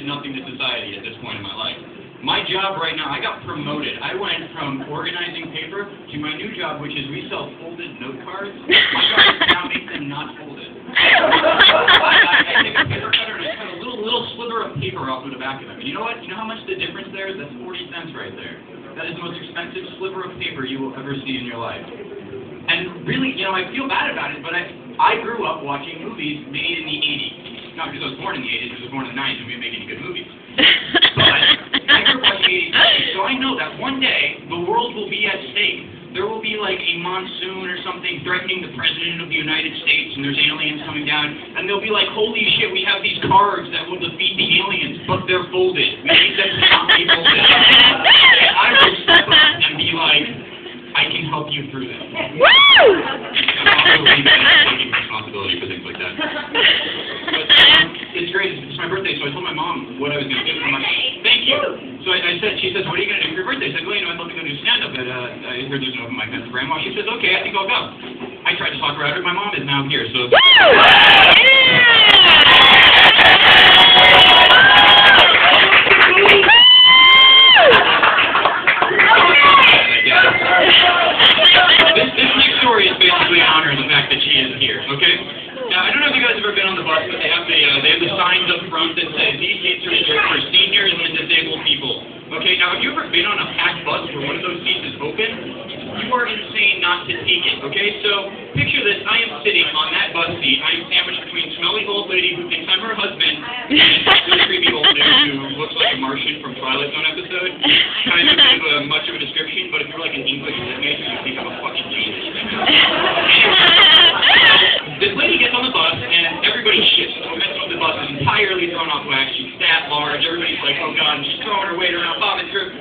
contributed nothing to society at this point in my life. My job right now, I got promoted. I went from organizing paper to my new job, which is we sell folded note cards. My job is now make them not folded. I take a paper cutter and I cut a little sliver of paper off of the back of them. And you know what? You know how much the difference there is? That's 40 cents right there. That is the most expensive sliver of paper you will ever see in your life. And really, you know, I feel bad about it, but I grew up watching movies made in the 80s. Not because I was born in the 80s, I was born in the 90s and we didn't make any good movies. But I grew up watching 80s movies, so I know that one day the world will be at stake. There will be like a monsoon or something threatening the President of the United States, and there's aliens coming down, and they'll be like, holy shit, we have these cards that will defeat the aliens, but they're folded. We need them to not be folded. And I will step up and be like, I can help you through this. Woo! I'm also taking responsibility for things like that. But it's great. It's my birthday, so I told my mom what I was going to do for my... Thank you. So I said, she says, what are you going to do for your birthday? I said, well, you know, I'd love to go do stand-up, but I heard there's an open mic at Brainwash. She says, okay, I think I'll go. I tried to talk her out of it. My mom is now here, so... Woo! This next story is basically in honor of the fact that she is here, okay? Now, I don't know if you guys have ever been on the bus, but they have the signs up front that say, these seats are reserved for seniors and disabled people. Okay, now, have you ever been on a packed bus where one of those seats is open? You are insane not to take it, okay? So, picture this, I am sitting on that bus seat, I am sandwiched between smelly old lady who thinks I'm her husband, and really creepy old dude who looks like a Martian from Twilight Zone episode. Kind of a bit of much of a description, but if you're like an English lit major, you think I'm a fucking genius. This lady gets on the bus, and everybody shits. The momentum of the bus is entirely thrown off whack. She's that large. Everybody's like, oh god, and she's throwing her weight around, bobbing through.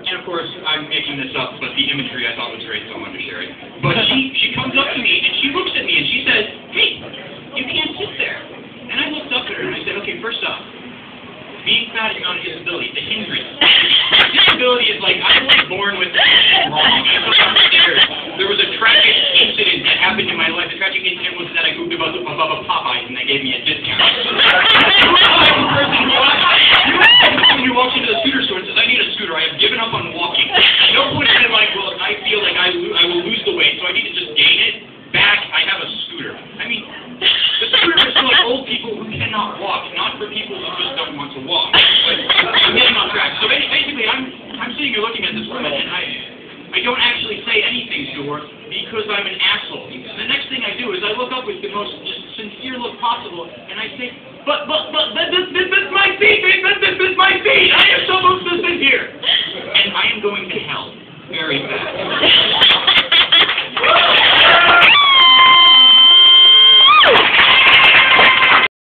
And of course, I'm making this up, but the imagery I thought was great, so I wanted to share it. But she comes up to me, and she looks at me, and she says, hey, you can't sit there. And I looked up at her, and I said, okay, first off, being fat is not a disability, it's a hindrance. Disability is like, I was born with something wrong. I fell downstairs. There was a tragic incident that happened in my life. The tragic incident was that I moved above a Popeyes, and they gave me a discount. Who walks into the scooter store and says, I need a scooter, I have given up on walking. No point in like, well, I feel like I will lose the weight, so I need to just gain it back. I have a scooter. I mean, the scooter is for like old people who cannot walk, not for people who just don't want to walk. But I'm getting off track. So basically, I'm sitting here looking at this woman, and I don't actually say anything to her because I'm an asshole. The next thing I do is I look up with the most sincere look possible, and I say, but this is my seat! This is my seat! I am supposed to sit here!